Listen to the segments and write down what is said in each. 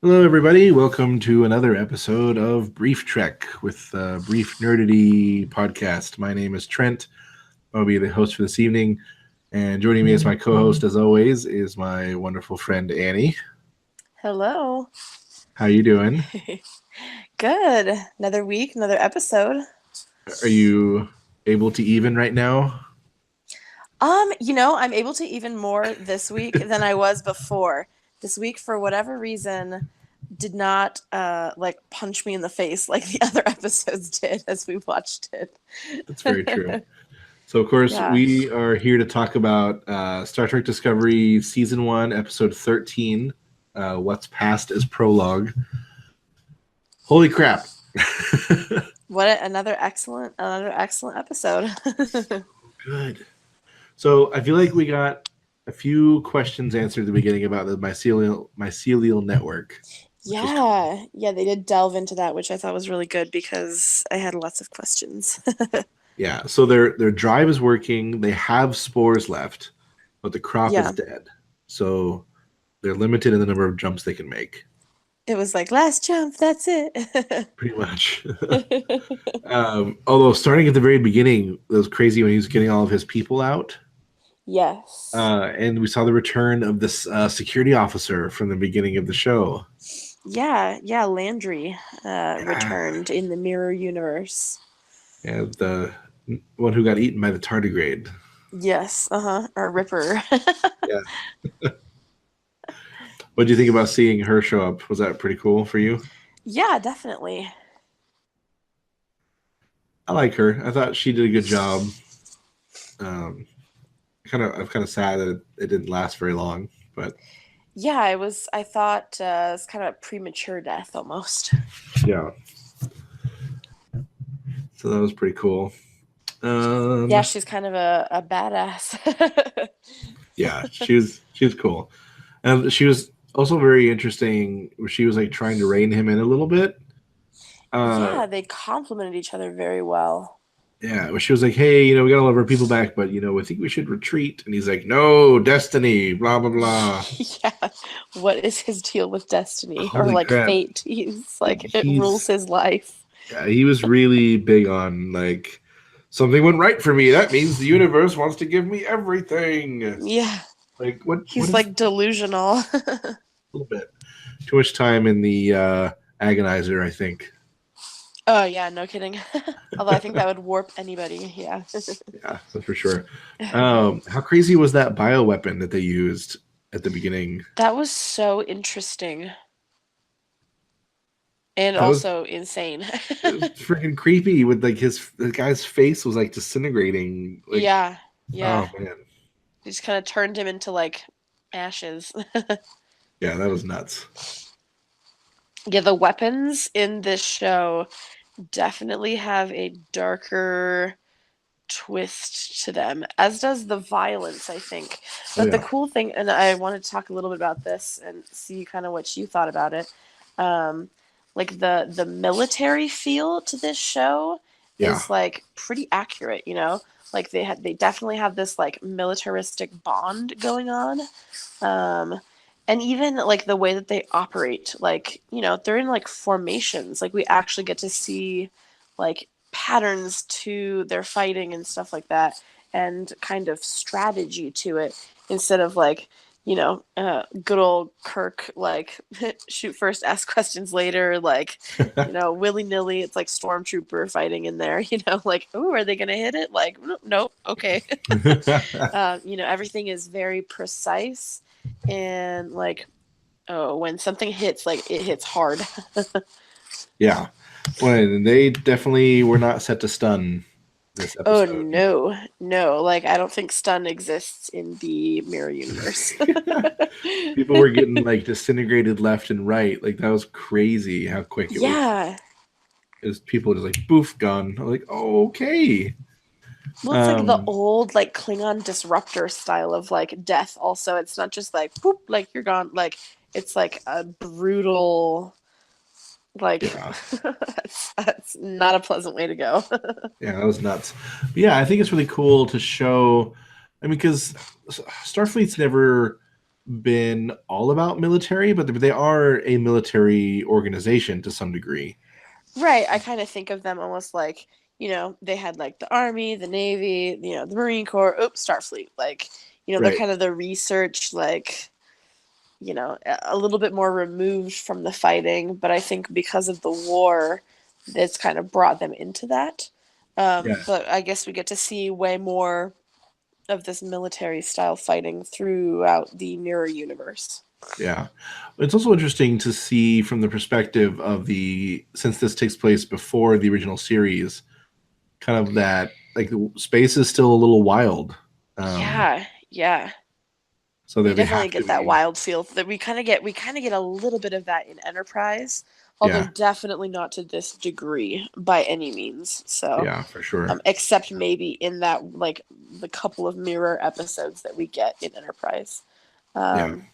Hello, everybody. Welcome to another episode of Brief Trek with Brief Nerdity podcast. My name is Trent. I'll be the host for this evening. And joining me as my co-host, as always, is my wonderful friend Annie. Hello. How you doing? Good. Another week, another episode. Are you able to even right now? I'm able to even more this week than I was before. This week, for whatever reason, did not punch me in the face like the other episodes did as we watched it. That's very true. So, of course, Yeah. we are here to talk about Star Trek Discovery Season 1, Episode 13, What's Past is Prologue. Holy crap. Another excellent episode. Good. So I feel like we got a few questions answered at the beginning about the mycelial network. Yeah, they did delve into that, which I thought was really good because I had lots of questions. Yeah, so their drive is working. They have spores left, but the crop is Yeah. dead. So they're limited in the number of jumps they can make. It was like, last jump, that's it. Pretty much. Although starting at the very beginning, it was crazy when he was getting all of his people out. Yes. And we saw the return of this security officer from the beginning of the show. Yeah, Landry returned in the mirror universe. Yeah, the one who got eaten by the tardigrade. Yes, or Ripper. Yeah. What do you think about seeing her show up? Was that pretty cool for you? Yeah, definitely. I like her. I thought she did a good job. I'm kind of sad that it didn't last very long, but Yeah, I thought it's kind of a premature death almost. yeah. So that was pretty cool. Yeah, she's kind of a badass. Yeah, she was cool, and she was also very interesting. She was like trying to rein him in a little bit. Yeah, they complemented each other very well. Yeah, she was like, "Hey, we got all of our people back, but I think we should retreat." And he's like, "No, destiny, blah blah blah." Yeah, what is his deal with destiny or Holy like crap! fate? He's like, it rules He's his life. Yeah, he was really big on like something went right for me. That means the universe wants to give me everything. Yeah, Like what? What he's is like delusional. a little bit too much time in the agonizer? I think. Oh yeah, no kidding. Although I think that would warp anybody. Yeah. Yeah, that's for sure. How crazy was that bioweapon that they used at the beginning? That was so interesting and That was also insane. It was freaking creepy. With like the guy's face was like disintegrating. Like, Yeah, oh yeah. man, He just kind of turned him into like ashes. yeah, that was nuts. Yeah, the weapons in this show definitely have a darker twist to them, as does the violence, I think. Oh But the yeah, cool thing, and I wanted to talk a little bit about this and see kind of what you thought about it. Um, like the military feel to this show yeah, is like pretty accurate, you know? Like they definitely have this like militaristic bond going on. Um, and even like the way that they operate, like, they're in like formations. Like we actually get to see like patterns to their fighting and stuff like that, and kind of strategy to it, instead of like, good old Kirk, like shoot first, ask questions later, like, willy nilly. It's like stormtrooper fighting in there, like, oh, are they gonna hit it? Like, nope, okay. Everything is very precise, and like, oh, when something hits, like it hits hard. yeah. When they definitely were not set to stun this Oh episode. no, like I don't think stun exists in the mirror universe. People were getting like disintegrated left and right. Like that was crazy how quick it was. Yeah. It was people just like boof gone. I'm like, oh, okay. Well, it's like the Um, old like Klingon disruptor style of like death also. It's not just like poop, like you're gone. Like it's like a brutal, like yeah, that's not a pleasant way to go. yeah, that was nuts. But yeah, I think it's really cool to show. I mean, because Starfleet's never been all about military, but they are a military organization to some degree. Right. I kind of think of them almost like, they had like the Army, the Navy, the Marine Corps, oops, Starfleet. Like, they're Right. kind of the research, like, a little bit more removed from the fighting. But I think because of the war, it's kind of brought them into that. Yeah. But I guess we get to see way more of this military style fighting throughout the mirror universe. Yeah. It's also interesting to see from the perspective of since this takes place before the original series, kind of that like the space is still a little wild. Um, Yeah, yeah. so You that they definitely have to get that be, wild feel that we kind of get a little bit of that in Enterprise, although yeah, definitely not to this degree by any means. So, yeah, for sure. except maybe in that like the couple of mirror episodes that we get in Enterprise. Yeah. Um,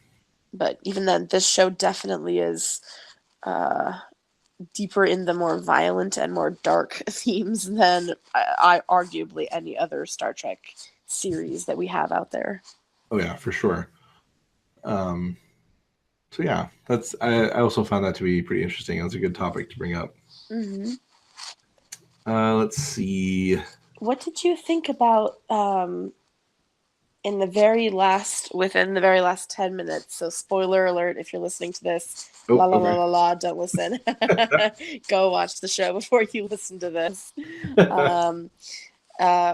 but even then, this show definitely is uh, deeper in the more violent and more dark themes than I arguably any other Star Trek series that we have out there. Oh yeah, for sure. Um, so yeah, I also found that to be pretty interesting. That's a good topic to bring up. Hmm. Let's see. What did you think about within the very last 10 minutes? So, spoiler alert if you're listening to this. La Oh, la la okay. la la, don't listen. Go watch the show before you listen to this. Um,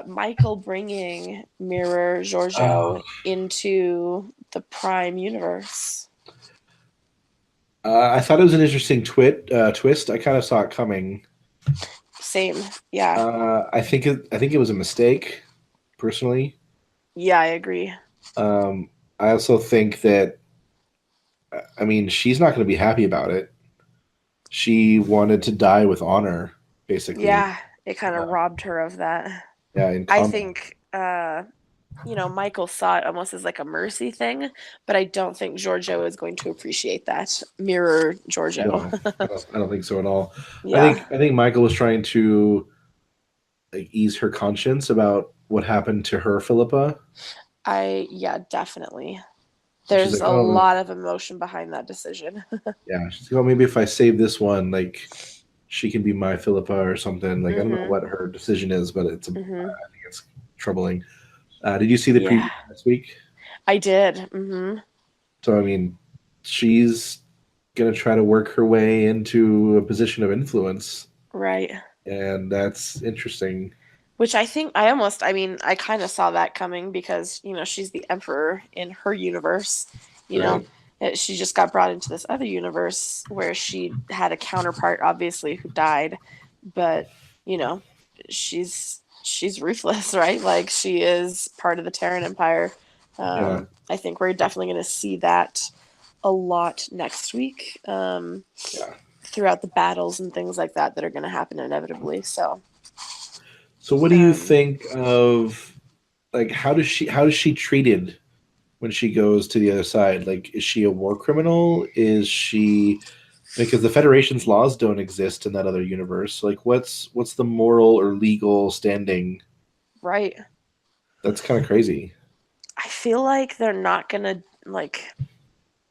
Michael bringing Mirror Oh, Giorgio into the Prime universe. I thought it was an interesting twist. I kind of saw it coming. Same. Yeah. I think it was a mistake, personally. Yeah, I agree. I also think that I mean she's not going to be happy about it. She wanted to die with honor, basically. Yeah, it kind of Uh, robbed her of that. yeah, in I combat. think Michael saw it almost as like a mercy thing, but I don't think Giorgio is going to appreciate that. Mirror Giorgio. No, I don't think so at all. Yeah. I think Michael was trying to like ease her conscience about what happened to her, Philippa. Yeah, definitely. She's There's like, a oh, lot of emotion behind that decision. yeah. She's like, oh, maybe if I save this one, like she can be my Philippa or something. Like I don't know Mhm. what her decision is, but Mhm. I think it's troubling. Did you see the Yeah. preview this week? I did. Mhm. So I mean, she's gonna try to work her way into a position of influence, Right. and that's interesting. Which I mean, I kind of saw that coming because, she's the emperor in her universe. You know, Right. She just got brought into this other universe where she had a counterpart, obviously, who died, but, you know, she's ruthless, right? Like she is part of the Terran Empire. Yeah. I think we're definitely going to see that a lot next week, Yeah. throughout the battles and things like that are going to happen inevitably. So, So what do you um, think of like how does she treated when she goes to the other side? Like is she a war criminal? Is she because the Federation's laws don't exist in that other universe. So, like what's the moral or legal standing? right. That's kind of crazy. I feel like they're not gonna like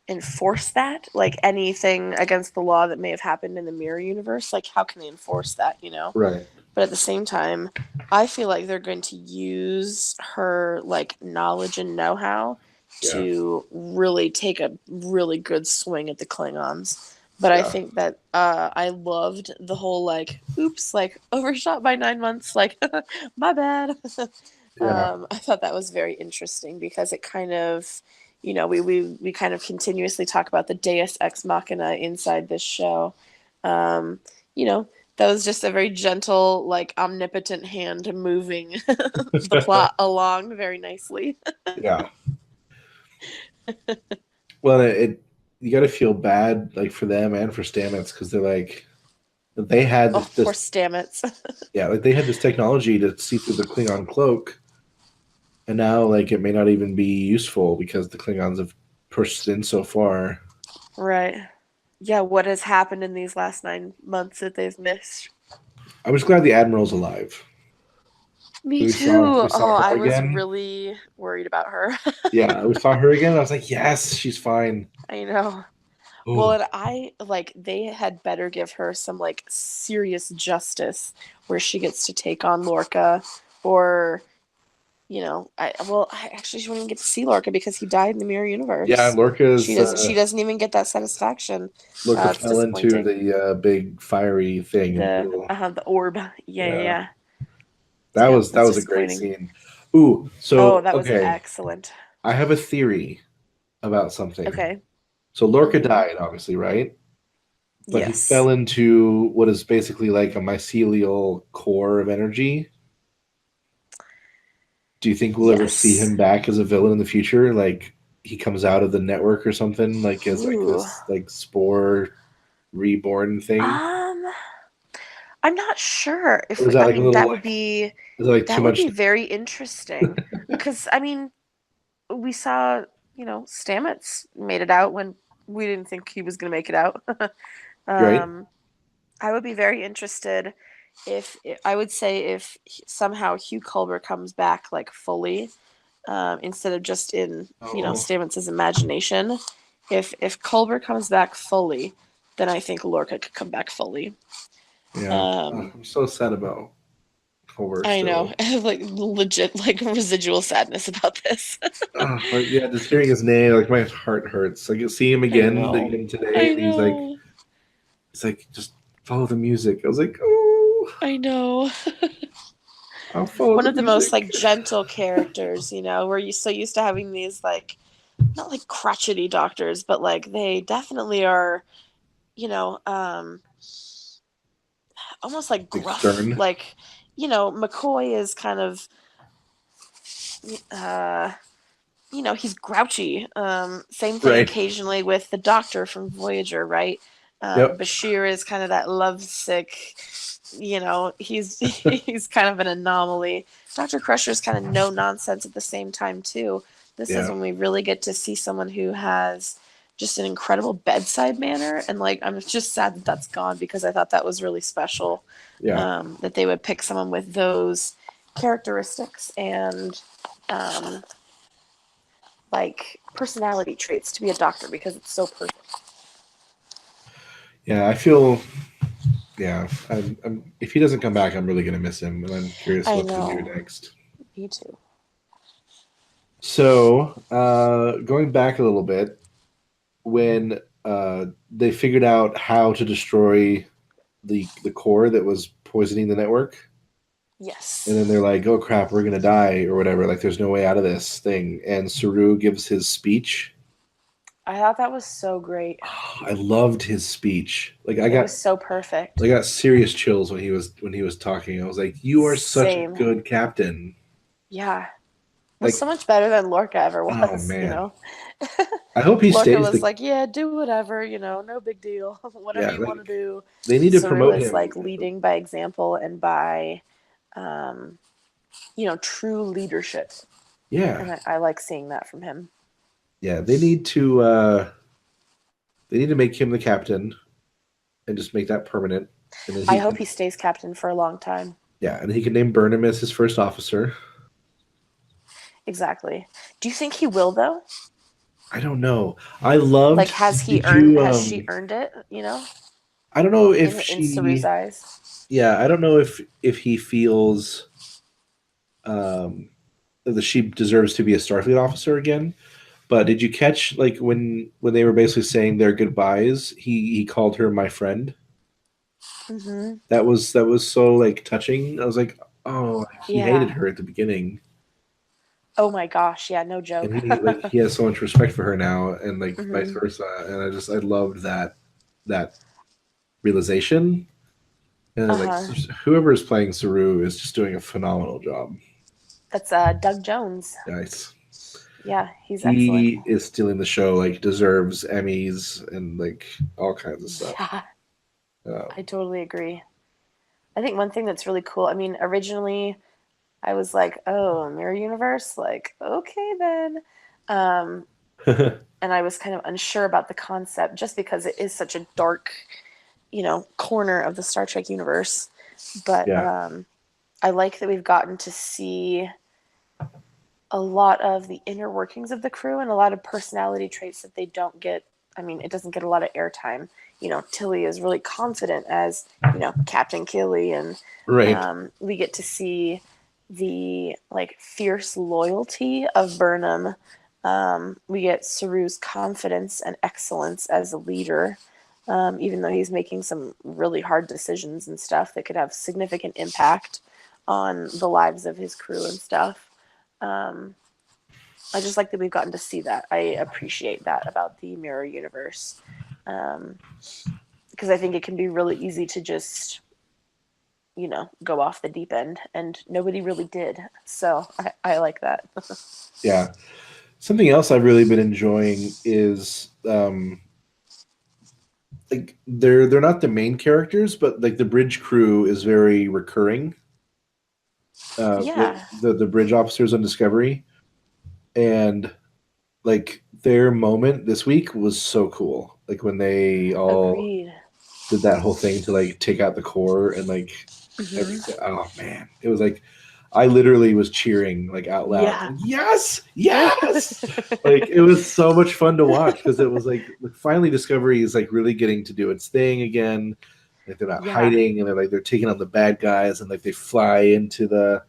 enforce that, like anything against the law that may have happened in the mirror universe. Like, how can they enforce that? Right. But at the same time, I feel like they're going to use her like knowledge and know-how Yeah. to really take a really good swing at the Klingons. But I Yeah. think that I loved the whole like, oops, like overshot by 9 months, like my bad. Yeah. I thought that was very interesting because it kind of, we kind of continuously talk about the Deus ex machina inside this show. Um, you know, that was just a very gentle, like omnipotent hand moving the plot along very nicely. Yeah. Well, you got to feel bad like for them and for Stamets because they're like they had Oh, poor this Stamets. yeah like they had this technology to see through the Klingon cloak, and now like it may not even be useful because the Klingons have pushed it in so far. Right. Yeah, what has happened in these last 9 months that they've missed? I'm just glad the Admiral's alive. Me We saw too. we saw Oh, I her was again. really worried about her. Yeah, we saw her again. I was like, yes, she's fine. I know. Well, Oh, and I like they had better give her some like serious justice where she gets to take on Lorca or I actually she won't even get to see Lorca because he died in the mirror yeah, universe. Lorca's She doesn't even get that satisfaction. Lorca It's fell into disappointing. the big fiery thing in the middle. The orb. Yeah, yeah, Yeah, yeah. Yep, that that's was a great disappointing. scene. Ooh, Oh, so that was okay, excellent. I have a theory about something. Okay. So Lorca Mm-hmm. died, obviously, right? But he Yes. fell into what is basically like a mycelial core of energy. Do you think we'll ever see Yes. him back as a villain in the future? Like he comes out of the network or something, like as like Ooh. this like spore reborn thing? Um, I'm not sure Or if is that I like a mean little like is that like too that would much? be very interesting because I mean we saw Stamets made it out when we didn't think he was going to make it out. Right? um, I would be very interested if I would say if somehow Hugh Culber comes back like fully instead of just in Oh, Stamets' imagination. If Culber comes back fully, then I think Lorca could come back fully. yeah. Um, I'm so sad about Homer I know. still. I have like legit like residual sadness about this. Like yeah, just hearing his name, like my heart hurts. Like see him I again know. today, I and know. he's like just follow the music. I was like, oh, I know. I'll follow One the of the most music. like gentle characters, where you so used to having these like not like crotchety doctors, but like they definitely are, you know, almost like Like gruff. stern, Like, McCoy is kind of uh he's grouchy. Same thing right? occasionally with the doctor from Voyager, right? Yep. Bashir is kind of that lovesick, he's he's kind of an anomaly. Dr. Crusher is kind of no nonsense at the same time too. This is Yeah. when we really get to see someone who has just an incredible bedside manner, and like I'm just sad that that's gone because I thought that was really special. Yeah. That they would pick someone with those characteristics and um, like personality traits to be a doctor because it's so perfect. Yeah. I feel. Yeah. If he doesn't come back, I'm really gonna miss him, and I'm curious I what they do know. next. Me too. So, going back a little bit, when they figured out how to destroy the core that was poisoning the network, and then Yes. they're like, "Oh crap, we're gonna die" or whatever. Like, there's no way out of this thing. And Saru gives his speech. I thought that was so great. Oh, I loved his speech. It was so perfect. I got serious chills when he was talking. I was like, "You are such a Same. good captain." Yeah. Was Like, so much better than Lorca ever oh was. man, I hope he Lorca stays. was The like, yeah, do whatever, no big deal. Whatever yeah, you want to like do. they need to Saru promote is him. like leading by example and by, um, true leadership. Yeah, And I like seeing that from him. yeah. They need to make him the captain and just make that permanent. And then I he hope can he stays captain for a long time. yeah, and he can name Burnham as his first officer. Exactly. Do you think he will though? I don't know. I loved. Like, Did you? has she earned it, I don't know if in Saru's she. eyes? Yeah, I don't know if he feels um, that she deserves to be a Starfleet officer again. But did you catch like when they were basically saying their goodbyes? He called her my friend. Mm-hmm. That was so like touching. I was like, oh, he hated Yeah. her at the beginning, Oh my gosh. Yeah, no and joke. he has so much respect for her now, and like vice Mm-hmm. versa. And I loved that realization. And like Uh-huh. whoever is playing Saru is just doing a phenomenal job. That's Doug Jones. Nice. Yeah, he's excellent. He is stealing the show. Like deserves Emmys and like all kinds of stuff. Yeah, Uh, I totally agree. I think one thing that's really cool, I mean, originally I was like, oh, Mirror Universe? Like, okay then. Um, and I was kind of unsure about the concept just because it is such a dark, corner of the Star Trek universe. But yeah, I like that we've gotten to see a lot of the inner workings of the crew and a lot of personality traits that they don't get. I mean, it doesn't get a lot of airtime. You know, Tilly is really confident as, you know, Captain Killy, and Right. we get to see the like fierce loyalty of Burnham. We get Saru's confidence and excellence as a leader, even though he's making some really hard decisions and stuff that could have significant impact on the lives of his crew and stuff. Um, I just like that we've gotten to see that. I appreciate that about the mirror universe, because I think it can be really easy to just, you know, go off the deep end, and nobody really did. So I like that. Yeah. Something else I've really been enjoying is like they're not the main characters, but like the bridge crew is very recurring. Yeah, The bridge officers on Discovery, and like their moment this week was so cool. Like when they all agreed. did that whole thing to like take out the core and like Hmm. everything. Oh man, it was like I literally was cheering like out loud. Yeah. Like, yes, yes! Like it was so much fun to watch because it was like finally Discovery is like really getting to do its thing again. Like they're not Yeah. hiding and they're taking on the bad guys and like they fly into the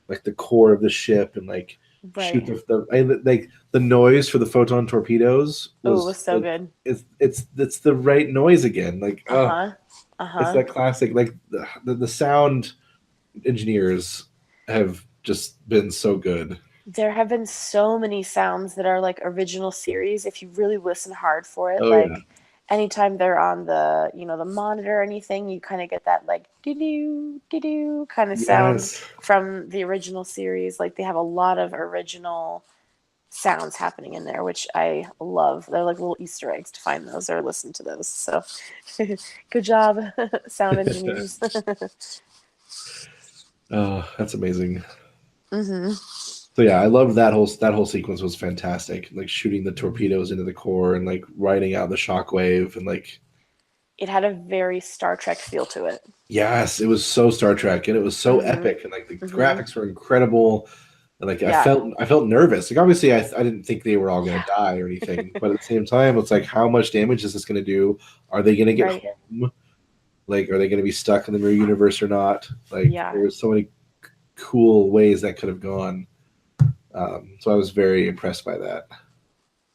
like the core of the ship and like shoot Right. like the noise for the photon torpedoes Oh, it was was so good. it's the right noise again. Like Uh huh. Uh it's huh. that classic like the sound engineers have just been so good. There have been so many sounds that are like original series if you really listen hard for it. Oh yeah. Like anytime they're on the, you know, the monitor or anything, you kind of get that like doo doo doo kind of sound Yes. from the original series. Like they have a lot of original sounds happening in there, which I love. They're like little Easter eggs to find those or listen to those. So good job, sound engineers. Oh, that's amazing. Hmm. So yeah, I loved that whole sequence was fantastic. Like shooting the torpedoes into the core and like riding out the shockwave and like It had a very Star Trek feel to it. yes, it was so Star Trek and it was so Hmm. epic and like the Hmm. graphics were incredible. And like Yeah. I felt nervous. Like obviously I didn't think they were all gonna Yeah. die or anything, but at the same time, it's like how much damage is this gonna do? Are they gonna get Right. home? Like, are they gonna be stuck in the mirror universe or not? Like Yeah. there were so many cool ways that could have gone. So I was very impressed by that.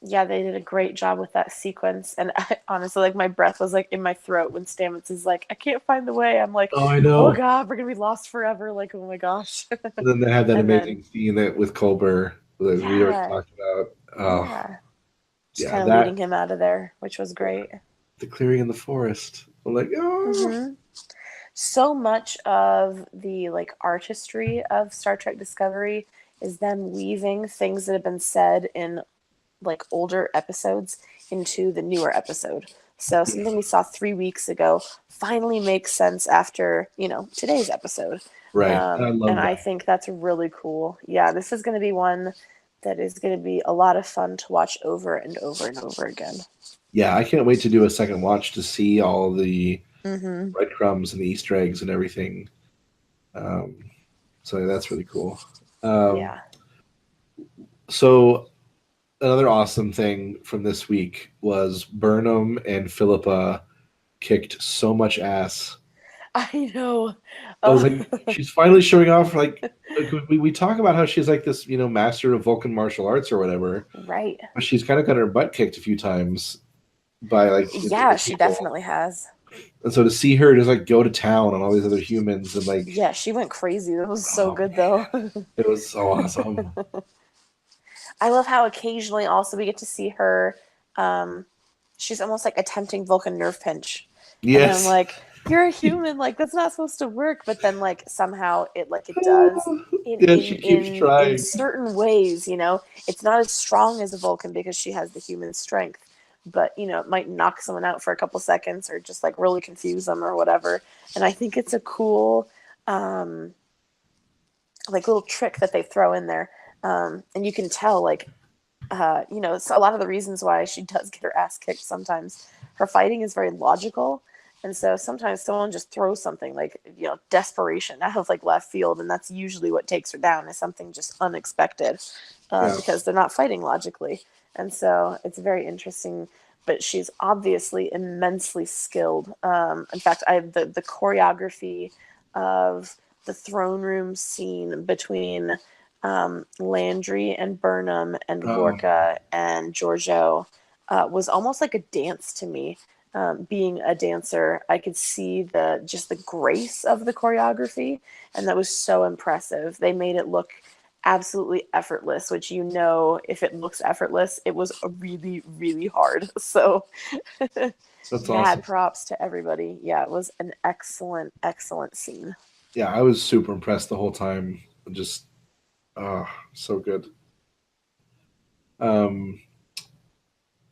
Yeah, they did a great job with that sequence. And I, honestly, like my breath was like in my throat when Stamets is like, I can't find the way. I'm like, Oh, I oh know. God, we're gonna be lost forever. Like, oh my gosh. And then they had that And then amazing scene that with Culber that we already yeah, talked about. Oh, yeah. Just yeah, kind of that leading him out of there, which was great. the clearing in the forest. I'm like, oh, Hmm. So much of the like artistry of Star Trek Discovery is them weaving things that have been said in like older episodes into the newer episode. So yeah, something we saw 3 weeks ago finally makes sense after, you know, today's episode. right. I And love I that. think that's really cool. Yeah, this is going to be one that is going to be a lot of fun to watch over and over and over again. Yeah, I can't wait to do a second watch to see all the Mm-hmm. breadcrumbs and the Easter eggs and everything. Um, so that's really cool. Um, Yeah. so another awesome thing from this week was Burnham and Philippa kicked so much ass. I know. I was Oh, like, she's finally showing off. Like we talk about how she's like this, master of Vulcan martial arts or whatever, right. but she's kind of got her butt kicked a few times by like Yeah, other she people. definitely has. And so to see her just like go to town on all these other humans and like, Yeah, she went crazy. That was so oh good, though. man, it was so awesome. I love how occasionally also we get to see her. Um, she's almost like attempting Vulcan nerve pinch, and then I'm Yes. like, "You're a human. Like that's not supposed to work." But then like somehow it does in Yeah, in she keeps in in trying. certain ways. You know, it's not as strong as a Vulcan because she has the human strength. But you know, it might knock someone out for a couple seconds or just like really confuse them or whatever. And I think it's a cool. Like little trick that they throw in there. And you can tell, like, you know, it's a lot of the reasons why she does get her ass kicked sometimes. Her fighting is very logical, And so sometimes someone just throws something like, desperation out of like left field, and that's usually what takes her down, is something just unexpected, Yeah. because they're not fighting logically. And so it's very interesting. But she's obviously immensely skilled. In fact, the choreography of the throne room scene between Landry and Burnham and Oh, Lorca and Giorgio was almost like a dance to me. Being a dancer, I could see the grace of the choreography, and that was so impressive. They made it look absolutely effortless, which, if it looks effortless, it was really, really hard. So that's mad awesome. props to everybody. Yeah, it was an excellent, excellent scene. Yeah, I was super impressed the whole time. Just, so good. Um,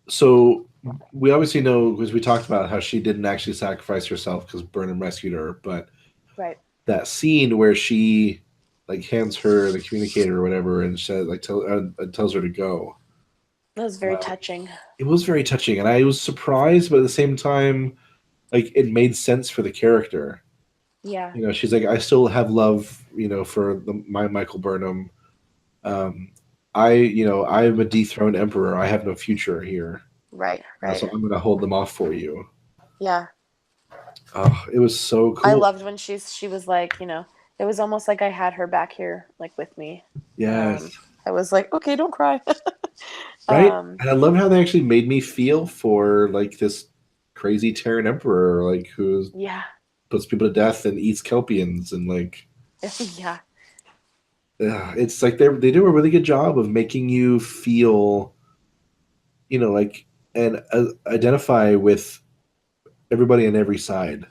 so we obviously know, because we talked about how she didn't actually sacrifice herself because Burnham rescued her, but Right. that scene where she like hands her the communicator or whatever and says like tells her to go. That was very Um, touching. it was very touching, and I was surprised, but at the same time, like it made sense for the character. Yeah. She's like, I still have love, for my Michael Burnham. Um, I'm a dethroned emperor. I have no future here, Right. Right. so I'm gonna hold them off for you. Yeah. Oh, it was so I cool. loved when she was like, it was almost like I had her back here, like with me. Yes, I was like, okay, don't cry. right. um, And I love how they actually made me feel for like this crazy Terran emperor, like who yeah. puts people to death and eats Kelpians, and like Yeah. it's like they do a really good job of making you feel, like and identify with everybody on every side.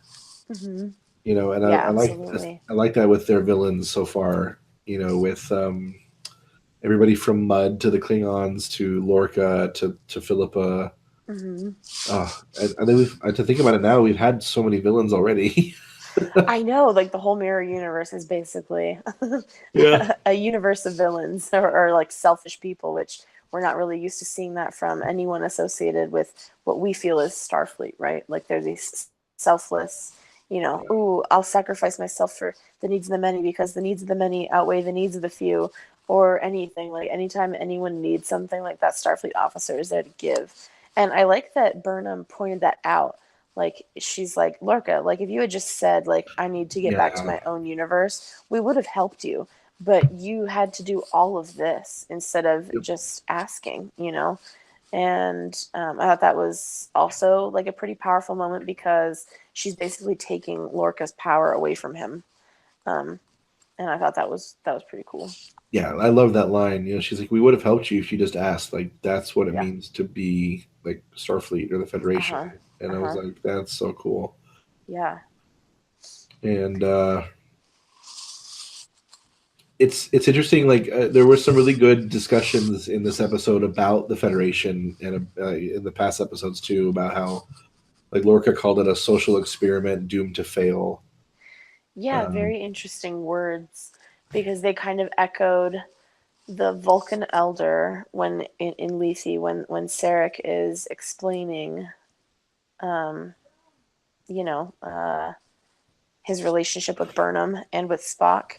Hmm. And Yeah, absolutely. I like that with their villains so far. With everybody from Mud to the Klingons to Lorca to Philippa. Hmm. I think to think about it now, we've had so many villains already. I know, like the whole mirror universe is basically Yeah, a universe of villains, or like selfish people, which we're not really used to seeing that from anyone associated with what we feel is Starfleet, right? Like they're these selfless, ooh, I'll sacrifice myself for the needs of the many because the needs of the many outweigh the needs of the few, or anything. Like anytime anyone needs something like that, Starfleet officer is there to give. And I like that Burnham pointed that out. Like she's like, Lorca, like if you had just said like I need to get back to yeah, my own universe, we would have helped you, but you had to do all of this instead of yep. just asking. And I thought that was also like a pretty powerful moment because she's basically taking Lorca's power away from him. um, and I thought that was pretty cool. Yeah. I love that line. She's like, "We would have helped you if you just asked." Like that's what it Yeah. means to be like Starfleet or the Federation. Uh-huh. And I was Uh-huh. like, "That's so cool." Yeah. And it's interesting. Like there were some really good discussions in this episode about the Federation, and in the past episodes too, about how like Lorca called it a social experiment doomed to fail. Yeah, Um, very interesting words, because they kind of echoed the Vulcan Elder when in Lethe, when Sarek is explaining um, you know, his relationship with Burnham and with Spock.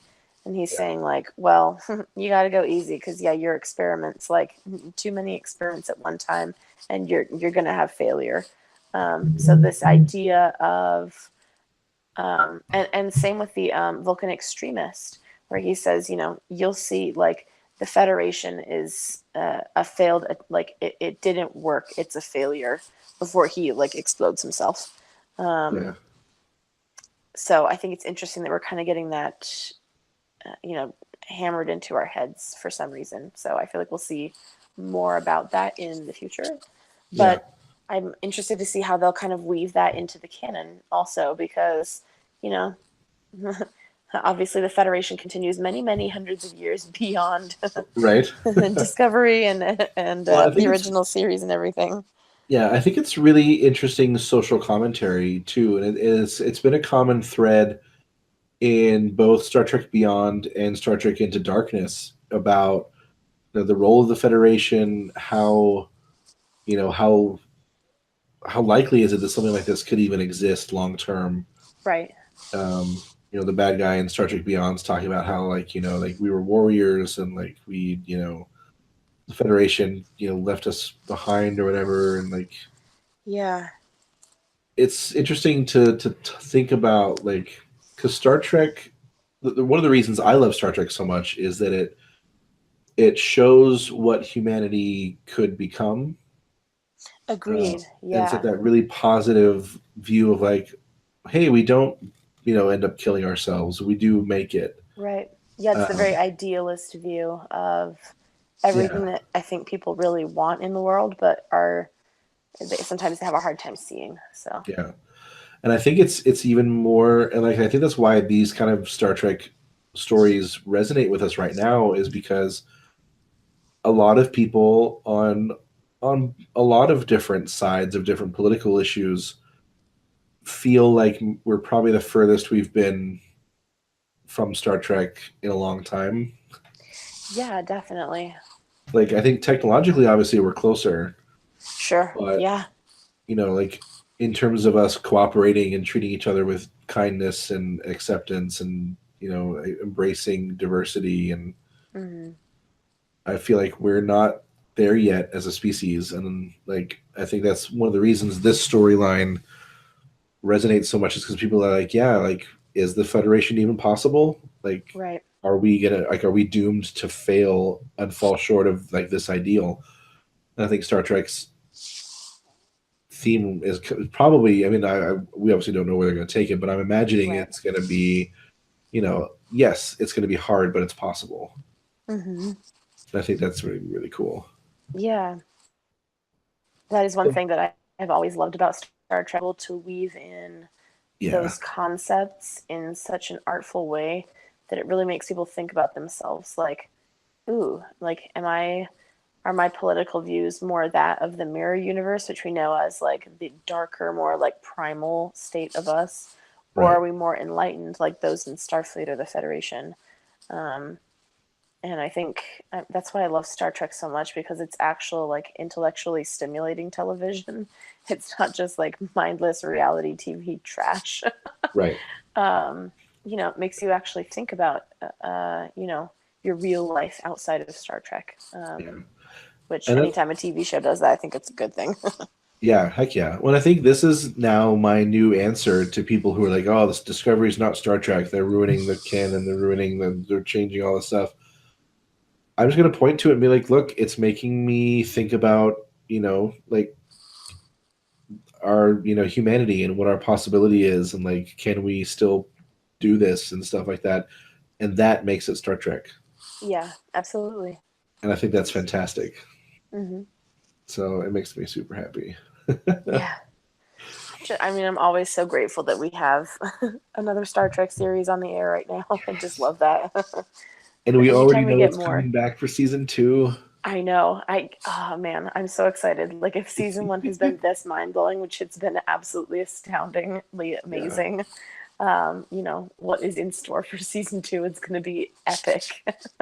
And he's yeah, saying like, well, you got to go easy because yeah, your experiments, like too many experiments at one time, and you're gonna have failure. So this idea of and same with the Vulcan extremist, where he says, you'll see, like the Federation is a failed, like it didn't work. It's a failure before he like explodes himself. yeah, Um, so I think it's interesting that we're kind of getting that, uh, you know, hammered into our heads for some reason. So I feel like we'll see more about that in the future. yeah, But I'm interested to see how they'll kind of weave that into the canon also, because, you know, obviously the Federation continues many, many hundreds of years beyond right. Discovery and Well, I the think it's original series and everything. yeah, I think it's really interesting social commentary too, and it's been a common thread in both Star Trek Beyond and Star Trek Into Darkness about the role of the Federation, how how how likely is it that something like this could even exist long term? Right. The bad guy in Star Trek Beyond's talking about how like we were warriors and like the Federation left us behind or whatever, and like Yeah. it's interesting to think about, like, because Star Trek, one of the reasons I love Star Trek so much is that it shows what humanity could become. Agreed. And it's like Yeah. that really positive view of like, hey, we don't end up killing ourselves, we do make it. Right. Yeah, it's the very um, idealist view of yeah, everything that I think people really want in the world, but are they sometimes have a hard time seeing. So yeah. And I think it's even more, and like I think that's why these kind of Star Trek stories resonate with us right now, is because a lot of people on a lot of different sides of different political issues feel like we're probably the furthest we've been from Star Trek in a long time. yeah, definitely. Like I think technologically, obviously, we're closer, Sure. but Yeah. like in terms of us cooperating and treating each other with kindness and acceptance and embracing diversity, and Hmm. I feel like we're not there yet as a species. And like I think that's one of the reasons this storyline resonates so much, is because people are like, yeah, like, is the Federation even possible? Like, Right. are we doomed to fail and fall short of like this ideal? And I think Star Trek's theme is probably, I mean, we obviously don't know where they're going to take it, but I'm imagining Right. it's going to be, yes, it's going to be hard, but it's possible. Hmm. And I think that's really, really cool. Yeah. That is one thing that I've always loved about Star Trek, to weave in Yeah, those concepts in such an artful way that it really makes people think about themselves. Like, ooh, like, are my political views more that of the mirror universe, which we know as like the darker, more like primal state of us, or right. are we more enlightened, like those in Starfleet or the Federation? Um, and I think that's why I love Star Trek so much, because it's actual like intellectually stimulating television. It's not just like mindless reality TV trash. Right. um, it makes you actually think about your real life outside of Star Trek. Yeah. Which And that's, anytime a TV show does that, I think it's a good thing. yeah, heck yeah. Well, I think this is now my new answer to people who are like, oh, this Discovery is not Star Trek. They're ruining the canon. They're changing all this stuff. I'm just going to point to it and be like, look, it's making me think about, like our, humanity and what our possibility is. And like, can we still do this and stuff like that? And that makes it Star Trek. Yeah, absolutely. And I think that's fantastic. Hmm. So it makes me super happy. Yeah. I mean, I'm always so grateful that we have another Star Trek series on the air right now. I just love that. And we already Anytime we know get it's more. coming back for season 2. I know. Oh man, I'm so excited. Like, if season one has been this mind blowing, which it's been absolutely astoundingly Yeah. amazing, what is in store for season two? It's going to be epic.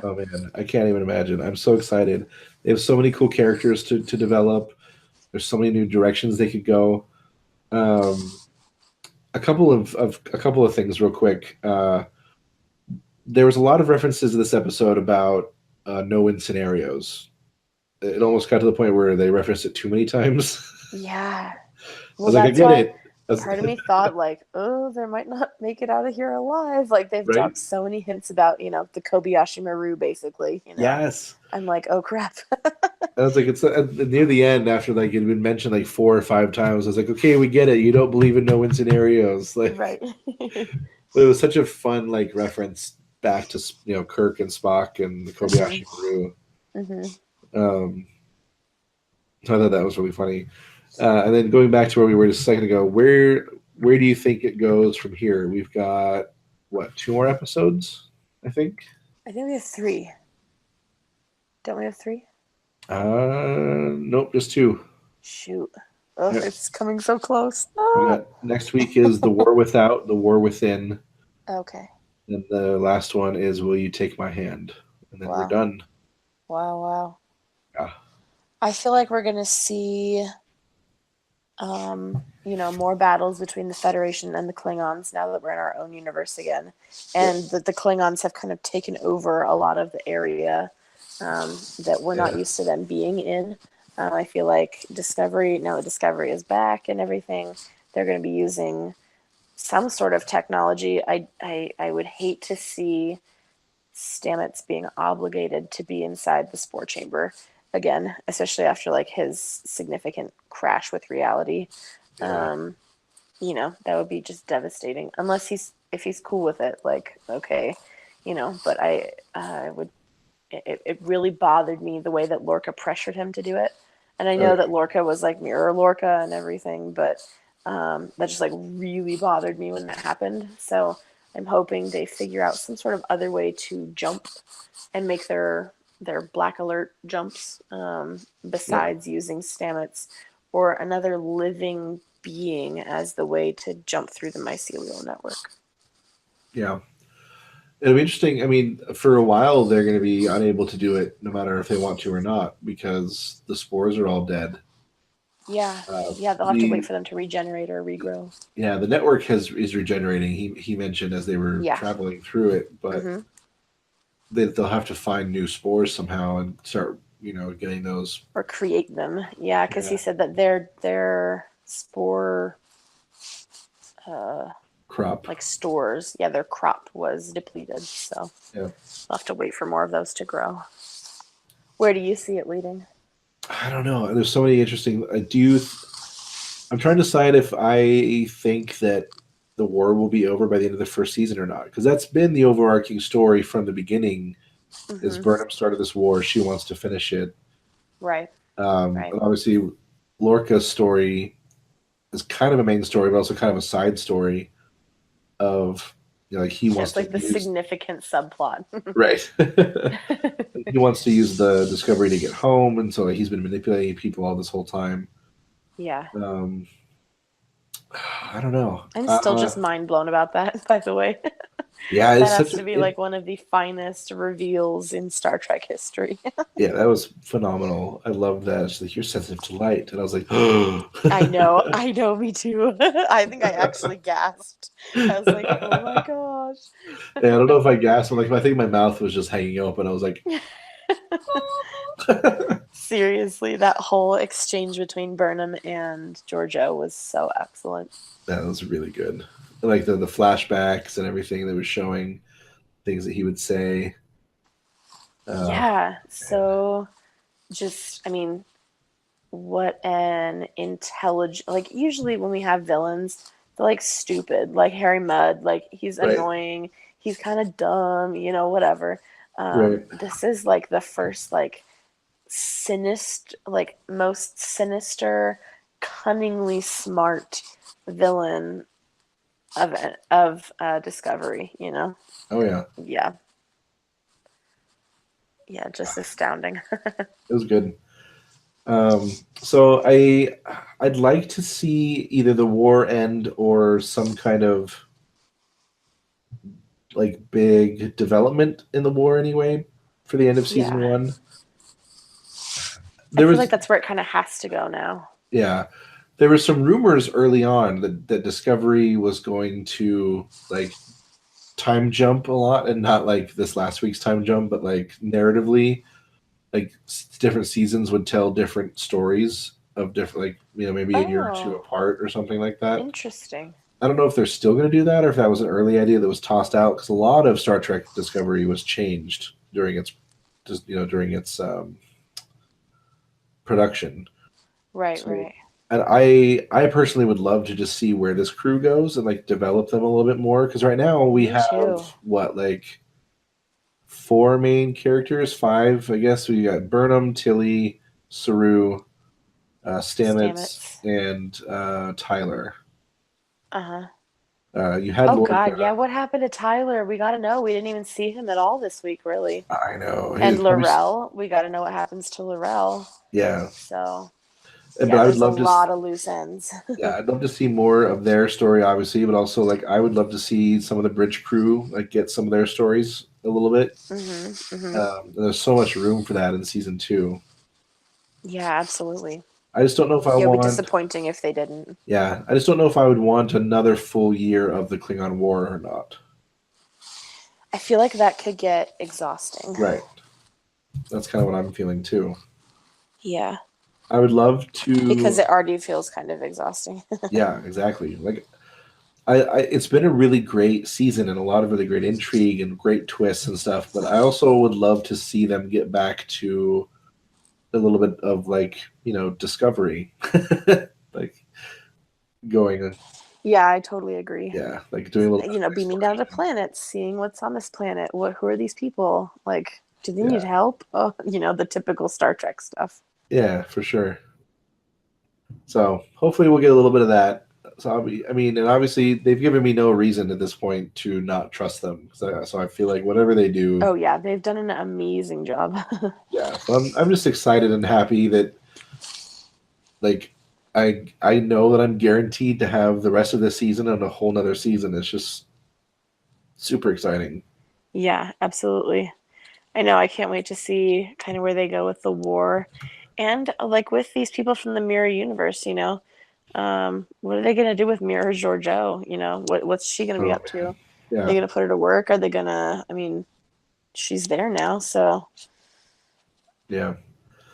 Oh man, I can't even imagine. I'm so excited. They have so many cool characters to develop. There's so many new directions they could go. Um, a couple of things real quick. There was a lot of references in this episode about no-win scenarios. It almost got to the point where they referenced it too many times. Yeah. I Well, was like, I that's get why it. I was- part of me thought, like, oh, they might not make it out of here alive. Like, they've right? dropped so many hints about, the Kobayashi Maru, basically. Yes. I'm like, oh crap. I was like, it's near the end after like it had been mentioned like 4 or 5 times. I was like, okay, we get it. You don't believe in no-win scenarios, like. Right. But it was such a fun like reference back to Kirk and Spock and the Hmm. Kobayashi Maru. Hmm. Um, so I thought that was really funny. And then going back to where we were just a second ago, where do you think it goes from here? We've got what, 2 more episodes, I think. I think we have three. Don't we have three? Nope, just 2. Shoot. Oh, Yep. it's coming so close. We Ah. got next week is the War Without, the War Within, Okay. and the last one is Will You Take My Hand, and then we're Wow. done. Wow. Wow. Yeah. I feel like we're gonna see more battles between the Federation and the Klingons now that we're in our own universe again, and that the Klingons have kind of taken over a lot of the area that we're not used to them being in. I feel like Discovery, now that Discovery is back and everything, they're going to be using some sort of technology. I would hate to see Stamets being obligated to be inside the spore chamber again, especially after like his significant crash with reality. Yeah. That would be just devastating. Unless if he's cool with it, like okay, But I would. It really bothered me the way that Lorca pressured him to do it, and I know that Lorca was like mirror Lorca and everything, but that just like really bothered me when that happened. So I'm hoping they figure out some sort of other way to jump and make their black alert jumps besides using Stamets or another living being as the way to jump through the mycelial network. Yeah. It'll be interesting. I mean, for a while, they're going to be unable to do it no matter if they want to or not because the spores are all dead. Yeah. They'll have to wait for them to regenerate or regrow. Yeah, the network is regenerating. He mentioned as they were traveling through it, but they'll have to find new spores somehow and start, getting those or create them. Yeah, because he said that their spore crop, like stores, their crop was depleted. So we'll have to wait for more of those to grow. Where do you see it leading? I don't know. There's so many interesting. I'm trying to decide if I think that the war will be over by the end of the first season or not, because that's been the overarching story from the beginning. Is Burnham started this war? She wants to finish it. Right. And obviously, Lorca's story is kind of a main story, but also kind of a side story of he wants to the significant subplot. Right. He wants to use the Discovery to get home, and so he's been manipulating people all this whole time. Yeah. I don't know. I'm still just mind blown about that, by the way. Yeah, that has to be like one of the finest reveals in Star Trek history. Yeah, that was phenomenal. I loved that. She's like, "You're sensitive to light," and I was like, I know, me too. I think I actually gasped. I was like, "Oh my gosh!" Yeah, I don't know if I gasped. I think my mouth was just hanging open. I was like, seriously, that whole exchange between Burnham and Georgiou was so excellent. That was really good. Like the flashbacks and everything that was showing things that he would say. So just, what an intelligent, like usually when we have villains, they're like stupid, like Harry Mudd, like he's annoying, he's kind of dumb, whatever. This is like the first like sinister, like most sinister, cunningly smart villain of Discovery, Oh yeah, just astounding. It was good. So I'd like to see either the war end or some kind of like big development in the war anyway for the end of season 1. I feel like that's where it kind of has to go now. Yeah. There were some rumors early on that Discovery was going to like time jump a lot, and not like this last week's time jump, but like narratively, like different seasons would tell different stories of different, like, maybe a year or two apart or something like that. Interesting. I don't know if they're still going to do that or if that was an early idea that was tossed out, because a lot of Star Trek Discovery was changed during its production. Right. And I personally would love to just see where this crew goes and like develop them a little bit more, because right now we have like 4 main characters, 5, I guess. We got Burnham, Tilly, Saru, Stamets, and Tyler. You had Lorca. God, yeah. What happened to Tyler? We got to know. We didn't even see him at all this week, really. I know. And L'Rell, we got to know what happens to L'Rell. Yeah. So, but I would love a lot of loose ends. Yeah, I'd love to see more of their story, obviously, but also like I would love to see some of the bridge crew like get some of their stories a little bit. There's so much room for that in season 2. Yeah, absolutely. I just don't know if I Yeah, it would be want. disappointing if they didn't. Yeah, I just don't know if I would want another full year of the Klingon War or not. I feel like that could get exhausting. Right. That's kind of what I'm feeling too. Yeah. I would love Because to. it already feels kind of exhausting. Yeah, exactly. Like it's been a really great season and a lot of really great intrigue and great twists and stuff. But I also would love to see them get back to a little bit of like discovery, like going, Yeah, I totally agree. yeah, like doing a little bit of Beaming down to exploration. planets, seeing what's on this planet. Who are these people? Like, do they need Yeah, help? Oh, the typical Star Trek stuff. yeah, for sure. So hopefully we'll get a little bit of that. So I mean, and obviously they've given me no reason at this point to not trust them. So I feel like whatever they do, Oh yeah, they've done an amazing job. yeah. So I'm just excited and happy that like I know that I'm guaranteed to have the rest of this season and a whole nother season. It's just super exciting. Yeah, absolutely. I know. I can't wait to see kind of where they go with the war, and like with these people from the Mirror Universe. What are they gonna do with Mirror Georgiou? What's she gonna be Oh up to? Are man, yeah, they gonna put her to work? Are they gonna? I mean, she's there now, so yeah,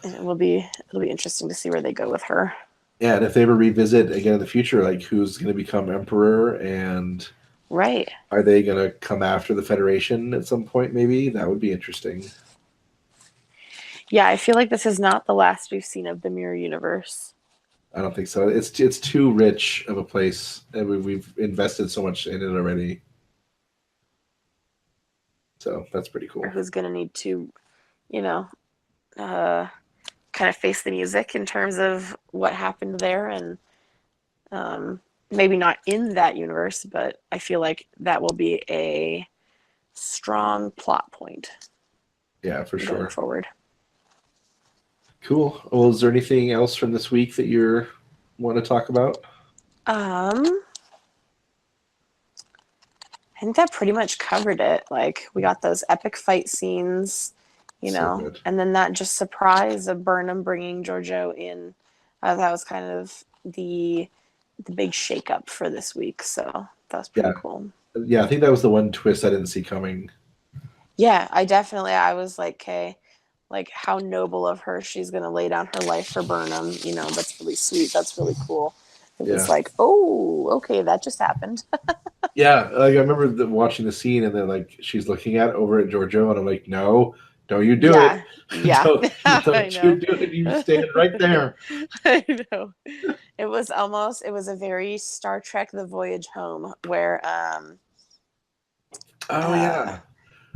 it'll be interesting to see where they go with her. yeah. And if they ever revisit again in the future, like who's going to become emperor, and Right. are they going to come after the Federation at some point? Maybe that would be interesting. Yeah, I feel like this is not the last we've seen of the Mirror Universe. I don't think so. It's too rich of a place, and we've invested so much in it already. So that's pretty Or cool. who's gonna need to, you know, uh, kind of face the music in terms of what happened there, and um, maybe not in that universe, but I feel like that will be a strong plot point Yeah, for going sure. forward. Cool. Well, is there anything else from this week that you want to talk about? Um, I think that pretty much covered it. Like we got those epic fight scenes, So good. and then that just surprise of Burnham bringing Giorgio in. That was kind of the big shakeup for this week. So that was Yeah, pretty cool. yeah. I think that was the one twist I didn't see coming. Yeah, I was like, okay, like how noble of her. She's gonna lay down her life for Burnham. That's really sweet. That's really cool. It was Yeah, like, oh, okay, that just happened. yeah. Like I remember watching the scene, and then like she's looking at over at Giorgio, and I'm like, no, don't you do it? Yeah, yeah, don't, I don't you know. do it? You stand right there. I know. It was a very Star Trek The Voyage Home Oh uh yeah,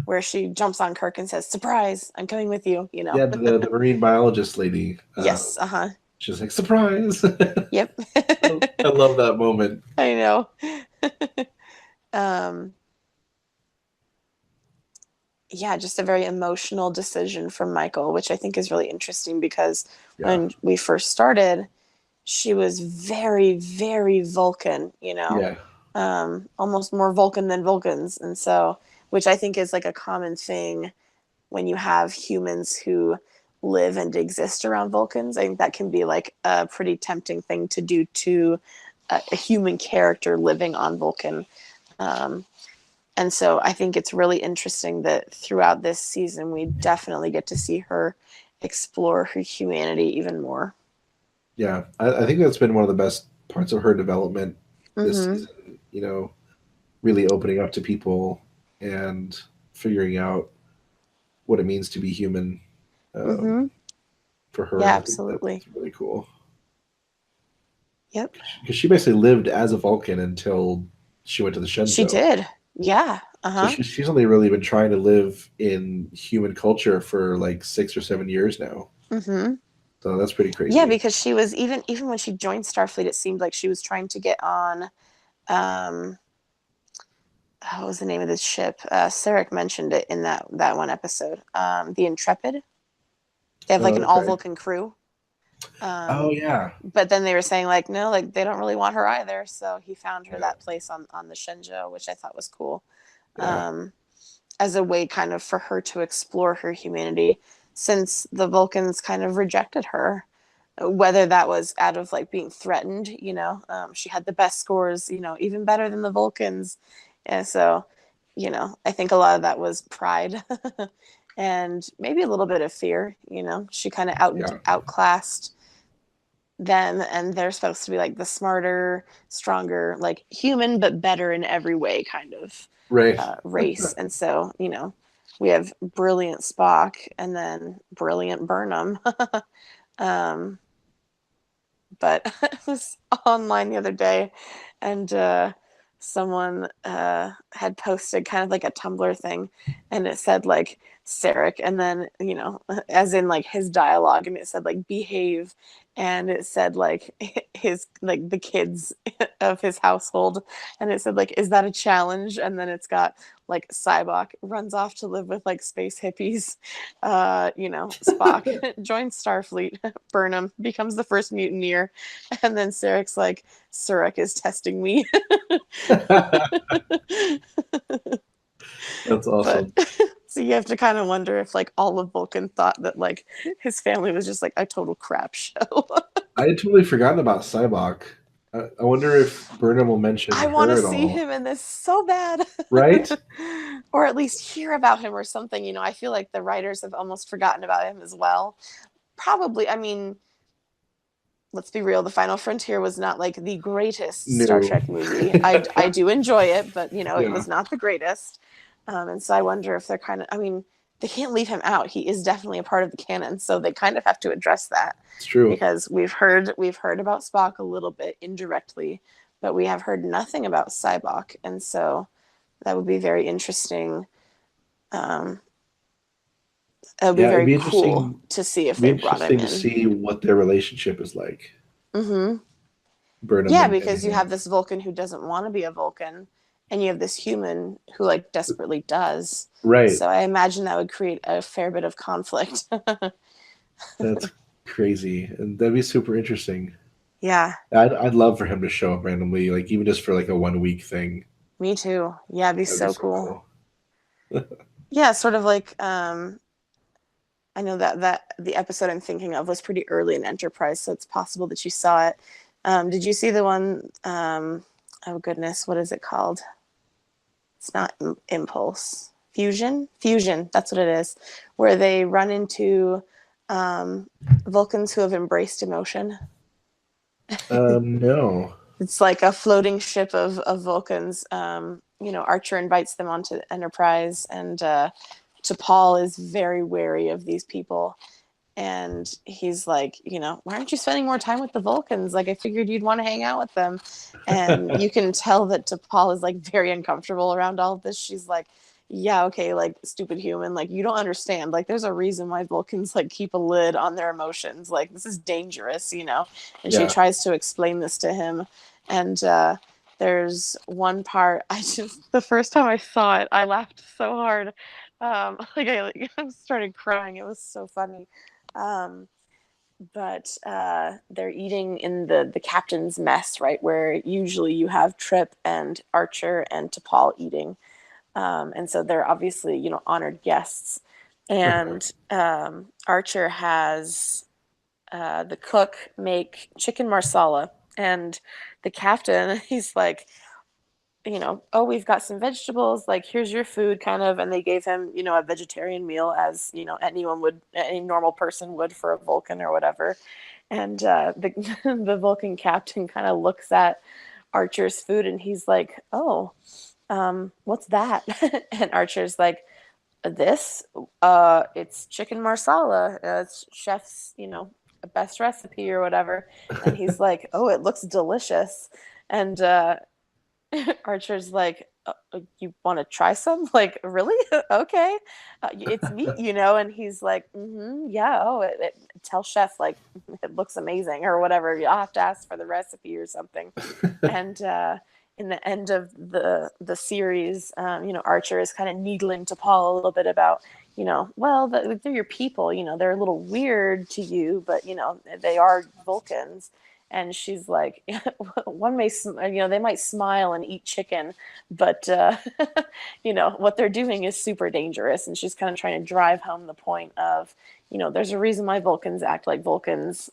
where she jumps on Kirk and says, "Surprise, I'm coming with you." yeah. The marine biologist lady. Yes, uh-huh. She's like, surprise. Yep. I love that moment. I know. um yeah, just a very emotional decision from Michael, which I think is really interesting because Yeah, when we first started, she was very, very Vulcan. yeah, Almost more Vulcan than Vulcans. And so, which I think is like a common thing when you have humans who live and exist around Vulcans. I think that can be like a pretty tempting thing to do to a human character living on Vulcan. Um, and so I think it's really interesting that throughout this season, we definitely get to see her explore her humanity even more. yeah. I think that's been one of the best parts of her development this Mm-hmm. season. Really opening up to people and figuring out what it means to be human um, Mm-hmm. for her. Yeah, And I think absolutely. that's really cool Yep. because she basically lived as a Vulcan until she went to the She Shenzhou. did. Yeah. So Uh-huh. she's only really been trying to live in human culture for like 6 or 7 years now. Mm-hmm. So that's pretty Yeah, crazy. because she was even when she joined Starfleet, it seemed like she was trying to get on um what was the name of this ship? Sarek mentioned it in that one episode. The Intrepid. They have like Oh, an all okay. Vulcan crew. Oh Um yeah, but then they were saying like no, like they don't really want her either. So he found her yeah, that place on the Shenzhou, which I thought was cool. yeah, Um as a way kind of for her to explore her humanity since the Vulcans kind of rejected her. whether that was out of like being threatened, she had the best scores, even better than the Vulcans. And so, I think a lot of that was pride and maybe a little bit of fear. She kind of Yeah. outclassed them, and they're supposed to be like the smarter, stronger, like human, but better in every way kind of Right. race. And so, we have brilliant Spock and then brilliant Burnham. um, but I was online the other day, and someone had posted kind of like a Tumblr thing, and it said like Sarek, and then as in like his dialogue, and it said like behave, and it said like his like the kids of his household, and it said like, is that a challenge? And then it's got like Cybok runs off to live with like space hippies, Spock joins Starfleet, Burnham becomes the first mutineer, and then Sarek's like, Sarek is testing me. That's But awesome. so you have to kind of wonder if like all of Vulcan thought that like his family was just like a total crap show. I had totally forgotten about Cybok. I wonder if Burnham will mention I want to her at see all. him in this so bad. Right? Or at least hear about him or something. I feel like the writers have almost forgotten about him as well. Probably, I mean, let's be real, The Final Frontier was not like the greatest Star No. Trek movie. I do enjoy it, but it Yeah, was not the greatest. And so I wonder if they're kind of, I mean, they can't leave him out. He is definitely a part of the canon, so they kind of have to address that, it's true. because we've heard about Spock a little bit indirectly, but we have heard nothing about Cybok, and so that would be very interesting. Um, it would be Yeah, it'd very be cool interesting. to see if It'd be they brought him interesting to in. see what their relationship is like, Mm-hmm. Burnham Yeah, and because you him. have this Vulcan who doesn't want to be a Vulcan, and you have this human who like desperately does. Right. So I imagine that would create a fair bit of conflict. That's crazy, and that'd be super interesting. Yeah, I'd love for him to show up randomly, like even just for like a 1 week thing. me too. Yeah, it'd be That'd be so so cool. cool. Yeah, sort of like I know that the episode I'm thinking of was pretty early in Enterprise, so it's possible that you saw it. Did you see the one? Oh goodness, what is it called? It's not Impulse. Fusion. That's what it is. Where they run into um, Vulcans who have embraced emotion. No. It's like a floating ship of Vulcans. Archer invites them onto Enterprise, and T'Pol is very wary of these people. And he's like, why aren't you spending more time with the Vulcans? Like, I figured you'd want to hang out with them. And you can tell that T'Pol is like very uncomfortable around all of this. She's like, yeah, okay, like stupid human, like you don't understand. Like, there's a reason why Vulcans like keep a lid on their emotions. Like, this is dangerous. And she Yeah. tries to explain this to him. And there's one part the first time I saw it, I laughed so hard. I started crying. It was so funny. Um, but they're eating in the captain's mess, right? Where usually you have Trip and Archer and T'Pol eating. And so they're obviously, honored guests. And Archer has the cook make chicken marsala. And the captain, he's like, oh, we've got some vegetables, like here's your food kind of. And they gave him, a vegetarian meal, as, any normal person would for a Vulcan or whatever. And the, the Vulcan captain kind of looks at Archer's food, and he's like, oh, what's that? And Archer's like, this, it's chicken marsala. It's chef's, best recipe or whatever. And he's like, oh, it looks delicious. And Archer's like, you want to try some? Like, really? Okay. It's meat, And he's like, yeah. Oh, tell chef, like, it looks amazing or whatever. I'll have to ask for the recipe or something. And in the end of the series, Archer is kind of needling to Paul a little bit about, well, they're your people. They're a little weird to you, but they are Vulcans. and she's like, one may, they might smile and eat chicken, but what they're doing is super dangerous. And she's kind of trying to drive home the point of, there's a reason why Vulcans act like Vulcans,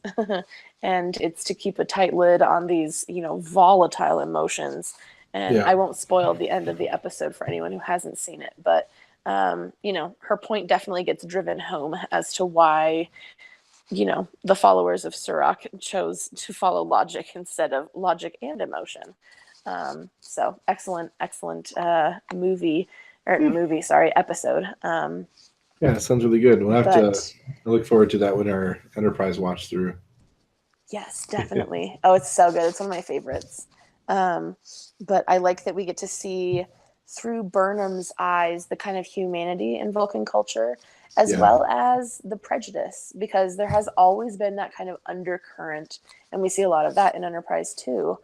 and it's to keep a tight lid on these, volatile emotions. And Yeah. I won't spoil the end of the episode for anyone who hasn't seen it, but her point definitely gets driven home as to why, the followers of Surak chose to follow logic instead of logic and emotion. So excellent episode. Yeah, it sounds really good. We'll have to. But I look forward to that when our Enterprise watch through. yes, definitely. Oh, it's so good. It's one of my favorites. But I like that we get to see through Burnham's eyes the kind of humanity in Vulcan culture, as well as the prejudice, because there has always been that kind of undercurrent, and we see a lot of that in Enterprise too,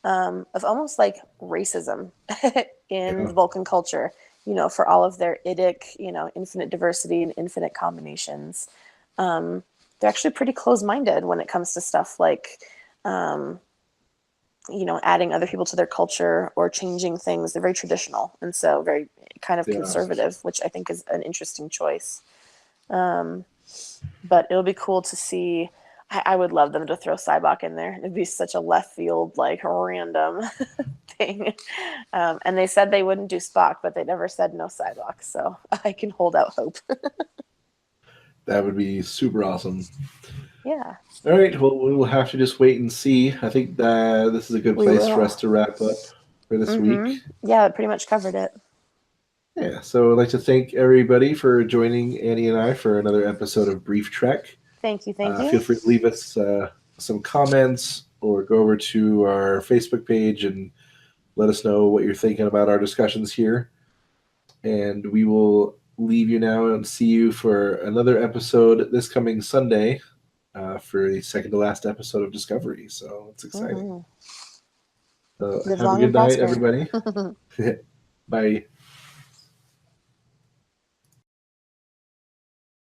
of almost like racism in the Vulcan culture, for all of their idic, infinite diversity and infinite combinations. They're actually pretty close-minded when it comes to stuff like adding other people to their culture or changing things. They're very traditional, and so very kind of conservative, which I think is an interesting choice. But it'll be cool to see. I would love them to throw Cybok in there. It'd be such a left field, like random thing. And they said they wouldn't do Spock, but they never said no Cybok. So I can hold out hope. That would be super awesome. Yeah. All right. Well, we will have to just wait and see. I think that this is a good place for us to wrap up for this week. Yeah, it pretty much covered it. Yeah. So I'd like to thank everybody for joining Annie and I for another episode of Brief Trek. Thank you. Feel free to leave us some comments or go over to our Facebook page and let us know what you're thinking about our discussions here. And we will leave you now and see you for another episode this coming Sunday for the second to last episode of Discovery. So it's exciting. So have a good night, everybody. Bye.